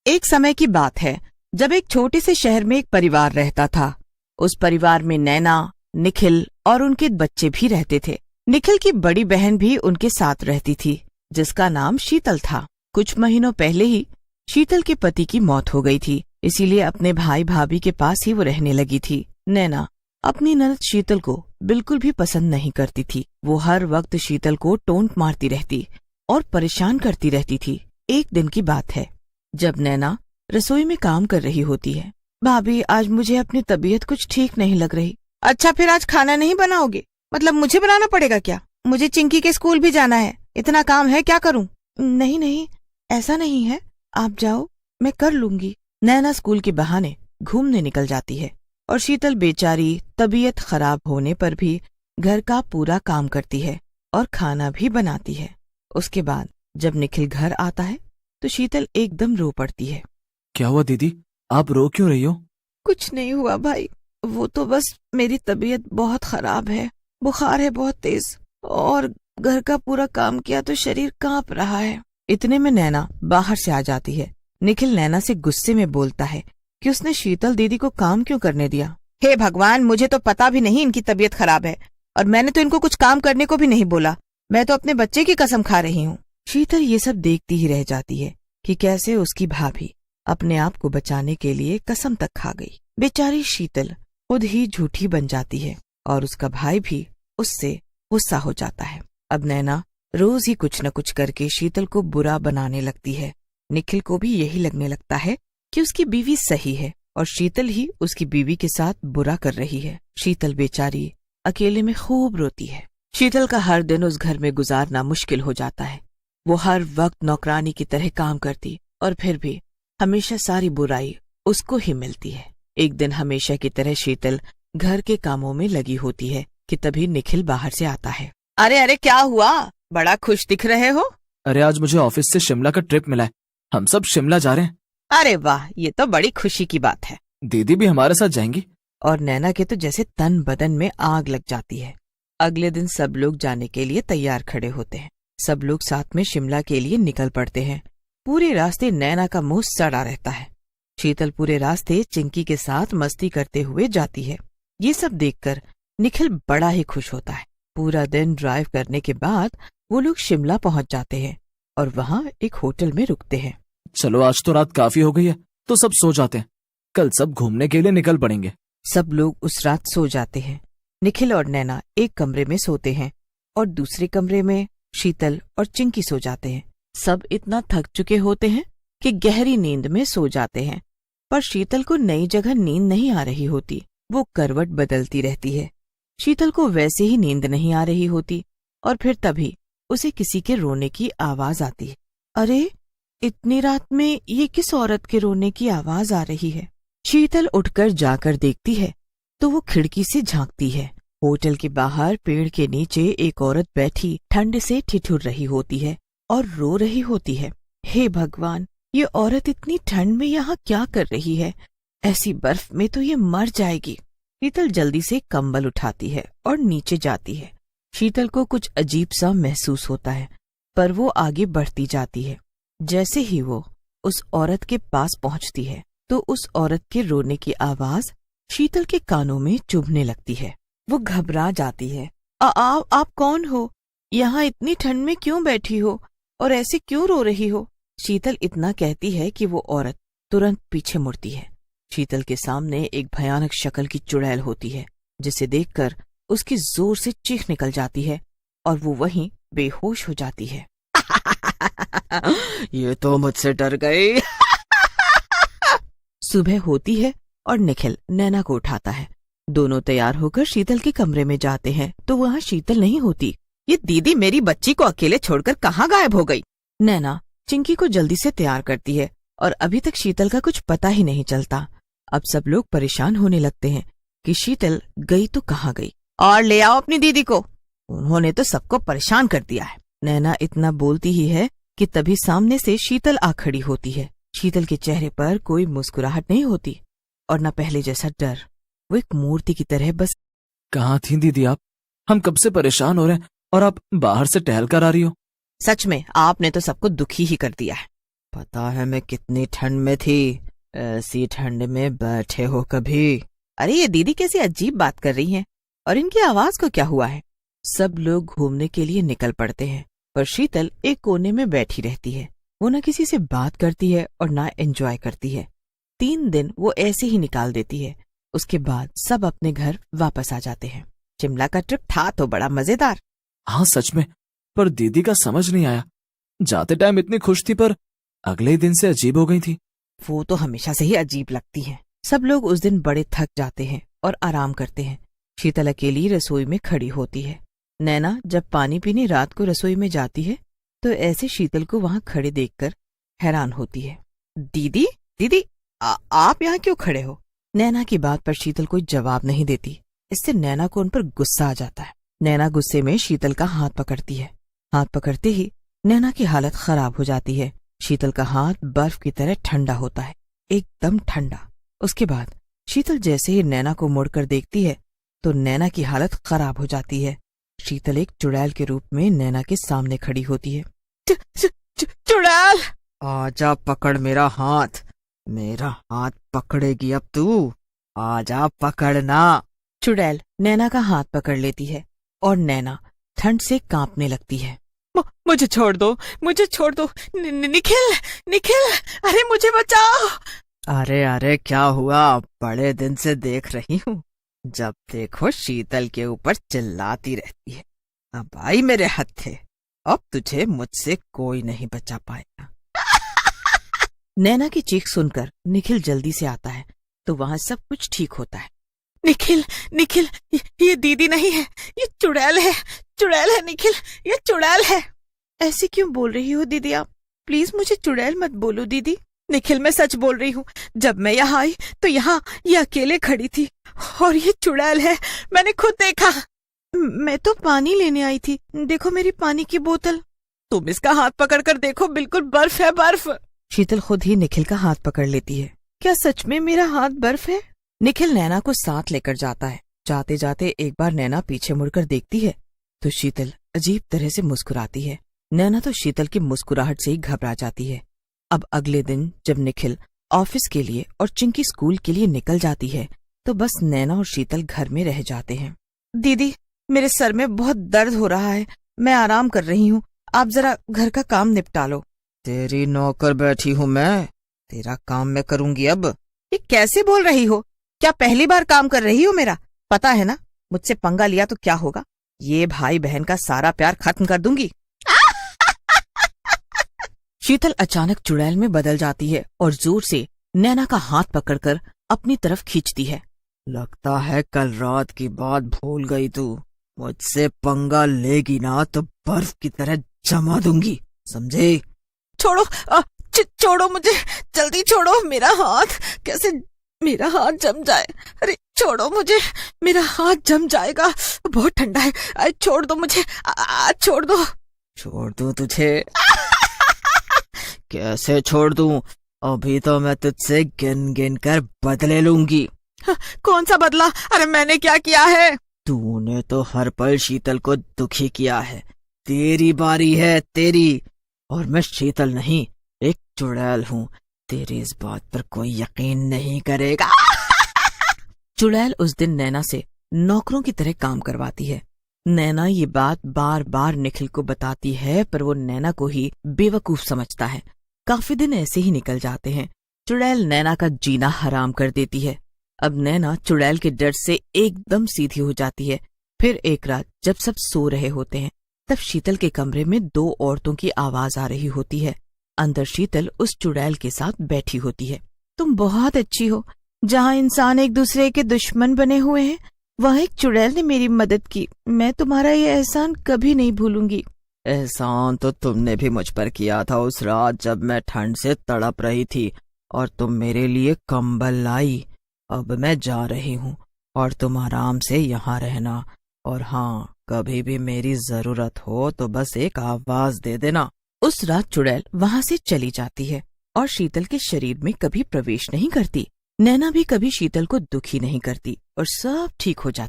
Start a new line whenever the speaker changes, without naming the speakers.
एक समय की बात है जब एक छोटे से शहर में एक परिवार रहता था। उस परिवार में नैना, निखिल और उनके बच्चे भी रहते थे। निखिल की बड़ी बहन भी उनके साथ रहती थी, जिसका नाम शीतल था। कुछ महीनों पहले ही शीतल के पति की मौत हो गई थी, इसीलिए अपने भाई भाभी के पास ही वो रहने लगी थी। नैना अपनी ननद शीतल को बिल्कुल भी पसंद नहीं करती थी। वो हर वक्त शीतल को टोंट मारती रहती और परेशान करती रहती थी। एक दिन की बात है जब नैना रसोई में काम कर रही होती है। भाभी, आज मुझे अपनी तबीयत कुछ ठीक नहीं लग रही। अच्छा, फिर आज खाना नहीं बनाओगे? मतलब मुझे बनाना पड़ेगा क्या? मुझे चिंकी के स्कूल भी जाना है, इतना काम है, क्या करूं? नहीं नहीं, ऐसा नहीं है, आप जाओ, मैं कर लूंगी। नैना स्कूल के बहाने घूमने निकल जाती है और शीतल बेचारी तबीयत खराब होने पर भी घर का पूरा काम करती है और खाना भी बनाती है। उसके बाद जब निखिल घर आता है तो शीतल एकदम रो पड़ती है।
क्या हुआ दीदी, आप रो क्यों रही हो?
कुछ नहीं हुआ भाई, वो तो बस मेरी तबीयत बहुत खराब है, बुखार है बहुत तेज, और घर का पूरा काम किया तो शरीर कांप रहा है। इतने में नैना बाहर से आ जाती है। निखिल नैना से गुस्से में बोलता है कि उसने शीतल दीदी को काम क्यों करने दिया। हे भगवान, मुझे तो पता भी नहीं इनकी तबीयत खराब है, और मैंने तो इनको कुछ काम करने को भी नहीं बोला। मैं तो अपने बच्चे की कसम खा रही हूँ। शीतल ये सब देखती ही रह जाती है कि कैसे उसकी भाभी अपने आप को बचाने के लिए कसम तक खा गई। बेचारी शीतल खुद ही झूठी बन जाती है और उसका भाई भी उससे गुस्सा हो जाता है। अब नैना रोज ही कुछ न कुछ करके शीतल को बुरा बनाने लगती है। निखिल को भी यही लगने लगता है कि उसकी बीवी सही है और शीतल ही उसकी बीवी के साथ बुरा कर रही है। शीतल बेचारी अकेले में खूब रोती है। शीतल का हर दिन उस घर में गुजारना मुश्किल हो जाता है। वो हर वक्त नौकरानी की तरह काम करती और फिर भी हमेशा सारी बुराई उसको ही मिलती है। एक दिन हमेशा की तरह शीतल घर के कामों में लगी होती है कि तभी निखिल बाहर से आता है। अरे अरे, क्या हुआ? बड़ा खुश दिख रहे हो।
अरे आज मुझे ऑफिस से शिमला का ट्रिप मिला है, हम सब शिमला जा रहे हैं।
अरे वाह, ये तो बड़ी खुशी की बात है।
दीदी भी हमारे साथ जाएंगी।
और नैना के तो जैसे तन बदन में आग लग जाती है। अगले दिन सब लोग जाने के लिए तैयार खड़े होते हैं। सब लोग साथ में शिमला के लिए निकल पड़ते हैं। पूरे रास्ते नैना का मुंह सड़ा रहता है। शीतल पूरे रास्ते चिंकी के साथ मस्ती करते हुए जाती है। ये सब देखकर निखिल बड़ा ही खुश होता है। पूरा दिन ड्राइव करने के बाद वो लोग शिमला पहुंच जाते हैं और वहाँ एक होटल में रुकते हैं।
चलो आज तो रात काफी हो गई है, तो सब सो जाते हैं, कल सब घूमने के लिए निकल पड़ेंगे।
सब लोग उस रात सो जाते हैं। निखिल और नैना एक कमरे में सोते हैं और दूसरे कमरे में शीतल और चिंकी सो जाते हैं। सब इतना थक चुके होते हैं कि गहरी नींद में सो जाते हैं, पर शीतल को नई जगह नींद नहीं आ रही होती। वो करवट बदलती रहती है। शीतल को वैसे ही नींद नहीं आ रही होती और फिर तभी उसे किसी के रोने की आवाज आती है। अरे, इतनी रात में ये किस औरत के रोने की आवाज आ रही है? शीतल उठकर जाकर देखती है तो वो खिड़की से झांकती है। होटल के बाहर पेड़ के नीचे एक औरत बैठी ठंड से ठिठुर रही होती है और रो रही होती है। हे भगवान, ये औरत इतनी ठंड में यहाँ क्या कर रही है? ऐसी बर्फ में तो ये मर जाएगी। शीतल जल्दी से कंबल उठाती है और नीचे जाती है। शीतल को कुछ अजीब सा महसूस होता है, पर वो आगे बढ़ती जाती है। जैसे ही वो उस औरत के पास पहुंचती है तो उस औरत के रोने की आवाज शीतल के कानों में चुभने लगती है। वो घबरा जाती है। आप कौन हो? यहाँ इतनी ठंड में क्यों बैठी हो और ऐसे क्यों रो रही हो? शीतल इतना कहती है कि वो औरत तुरंत पीछे मुड़ती है। शीतल के सामने एक भयानक शक्ल की चुड़ैल होती है, जिसे देखकर उसकी जोर से चीख निकल जाती है और वो वहीं बेहोश हो जाती है। ये तो मुझसे डर गई। सुबह होती है और निखिल नैना को उठाता है। दोनों तैयार होकर शीतल के कमरे में जाते हैं तो वहाँ शीतल नहीं होती। ये दीदी मेरी बच्ची को अकेले छोड़कर कहाँ गायब हो गई? नैना चिंकी को जल्दी से तैयार करती है और अभी तक शीतल का कुछ पता ही नहीं चलता। अब सब लोग परेशान होने लगते हैं कि शीतल गई तो कहाँ गई, और ले आओ अपनी दीदी को, उन्होंने तो सबको परेशान कर दिया है। नैना इतना बोलती ही है कि तभी सामने से शीतल आ खड़ी होती है। शीतल के चेहरे पर कोई मुस्कुराहट नहीं होती और न पहले जैसा डर। वो एक मूर्ति की तरह बस।
कहाँ थी दीदी आप? हम कब से परेशान हो रहे हैं और आप बाहर से टहल कर आ रही हो।
सच में आपने तो सबको दुखी ही कर दिया है। पता है मैं कितनी ठंड में थी, ऐसी ठंड में बैठे हो कभी? अरे ये दीदी कैसी अजीब बात कर रही हैं, और इनकी आवाज को क्या हुआ है? सब लोग घूमने के लिए निकल पड़ते हैं, पर शीतल एक कोने में बैठी रहती है। वो न किसी से बात करती है और ना एंजॉय करती है। 3 दिन वो ऐसे ही निकाल देती है। उसके बाद सब अपने घर वापस आ जाते हैं। शिमला का ट्रिप था तो बड़ा मजेदार।
हाँ सच में, पर दीदी का समझ नहीं आया। जाते टाइम इतनी खुश थी पर अगले ही दिन से अजीब हो गई थी।
वो तो हमेशा से ही अजीब लगती है। सब लोग उस दिन बड़े थक जाते हैं और आराम करते हैं। शीतल अकेली रसोई में खड़ी होती है। नैना जब पानी पीने रात को रसोई में जाती है तो ऐसे शीतल को वहां खड़े देखकर हैरान होती है। दीदी दीदी आप यहाँ क्यों खड़े हो? नैना की बात पर शीतल कोई जवाब नहीं देती। इससे नैना को उन पर गुस्सा आ जाता है। नैना गुस्से में शीतल का हाथ पकड़ती है। हाथ पकड़ते ही नैना की हालत खराब हो जाती है। शीतल का हाथ बर्फ की तरह ठंडा होता है, एकदम ठंडा। उसके बाद शीतल जैसे ही नैना को मुड़कर देखती है तो नैना की हालत खराब हो जाती है। शीतल एक चुड़ैल के रूप में नैना के सामने खड़ी होती है। चुड़ैल! आजा पकड़ मेरा हाथ। मेरा हाथ पकड़ेगी अब तू? आजा पकड़ना। चुड़ैल नैना का हाथ पकड़ लेती है और नैना ठंड से कांपने लगती है। मुझे छोड़ दो, मुझे छोड़ दो। निखिल, निखिल, अरे मुझे बचाओ। अरे अरे क्या हुआ? बड़े दिन से देख रही हूँ, जब देखो शीतल के ऊपर चिल्लाती रहती है। अब आई मेरे हत्थे, अब तुझे मुझसे कोई नहीं बचा पाएगा। नैना की चीख सुनकर निखिल जल्दी से आता है तो वहाँ सब कुछ ठीक होता है। निखिल, निखिल, ये दीदी नहीं है, ये चुड़ैल है, चुड़ैल है निखिल, ये चुड़ैल है। ऐसे क्यों बोल रही हो दीदी आप? प्लीज मुझे चुड़ैल मत बोलो दीदी। निखिल मैं सच बोल रही हूँ, जब मैं यहाँ आई तो यहाँ ये अकेले खड़ी थी और ये चुड़ैल है, मैंने खुद देखा। मैं तो पानी लेने आई थी, देखो मेरी पानी की बोतल। तुम इसका हाथ पकड़ कर देखो, बिल्कुल बर्फ है, बर्फ। शीतल खुद ही निखिल का हाथ पकड़ लेती है। क्या सच में मेरा हाथ बर्फ है? निखिल नैना को साथ लेकर जाता है। जाते जाते एक बार नैना पीछे मुड़कर देखती है तो शीतल अजीब तरह से मुस्कुराती है। नैना तो शीतल की मुस्कुराहट से ही घबरा जाती है। अब अगले दिन जब निखिल ऑफिस के लिए और चिंकी स्कूल के लिए निकल जाती है तो बस नैना और शीतल घर में रह जाते हैं। दीदी मेरे सर में बहुत दर्द हो रहा है, मैं आराम कर रही हूँ, आप जरा घर का काम निपटा लो। तेरी नौकर बैठी हूँ मैं, तेरा काम मैं करूंगी अब। ये कैसे बोल रही हो? क्या पहली बार काम कर रही हो मेरा? पता है ना मुझसे पंगा लिया तो क्या होगा? ये भाई बहन का सारा प्यार खत्म कर दूंगी। शीतल अचानक चुड़ैल में बदल जाती है और जोर से नैना का हाथ पकड़कर अपनी तरफ खींचती है। लगता है कल रात की बात भूल गई तू। मुझसे पंगा लेगी ना तो बर्फ की तरह जमा दूंगी, समझे? छोड़ो, छोड़ो मुझे, जल्दी छोड़ो मेरा हाथ। कैसे मेरा हाथ जम जाए? अरे छोड़ो मुझे, मेरा हाथ जम जाएगा, बहुत ठंडा है। छोड़ दो मुझे, छोड़ दो। छोड़ दूं तुझे? कैसे छोड़ दूं? अभी तो मैं तुझसे गिन गिन कर बदले लूंगी। कौन सा बदला? अरे मैंने क्या किया है? तूने तो हर पल शीतल को दुखी किया है। तेरी बारी है, तेरी। और मैं शीतल नहीं, एक चुड़ैल हूँ। तेरी इस बात पर कोई यकीन नहीं करेगा। चुड़ैल उस दिन नैना से नौकरों की तरह काम करवाती है। नैना ये बात बार बार निखिल को बताती है पर वो नैना को ही बेवकूफ समझता है। काफी दिन ऐसे ही निकल जाते हैं। चुड़ैल नैना का जीना हराम कर देती है। अब नैना चुड़ैल के डर से एकदम सीधी हो जाती है। फिर एक रात जब सब सो रहे होते हैं तब शीतल के कमरे में 2 औरतों की आवाज आ रही होती है। अंदर शीतल उस चुड़ैल के साथ बैठी होती है। तुम बहुत अच्छी हो। जहाँ इंसान एक दूसरे के दुश्मन बने हुए हैं वहाँ एक चुड़ैल ने मेरी मदद की। मैं तुम्हारा ये एहसान कभी नहीं भूलूंगी। एहसान तो तुमने भी मुझ पर किया था उस रात जब मैं ठंड से तड़प रही थी और तुम मेरे लिए कंबल लाई। अब मैं जा रही हूँ और तुम आराम से यहाँ रहना। और हाँ, कभी भी मेरी जरूरत हो तो बस एक आवाज दे देना। उस रात चुड़ैल वहाँ से चली जाती है और शीतल के शरीर में कभी प्रवेश नहीं करती। नैना भी कभी शीतल को दुखी नहीं करती और सब ठीक हो जाता।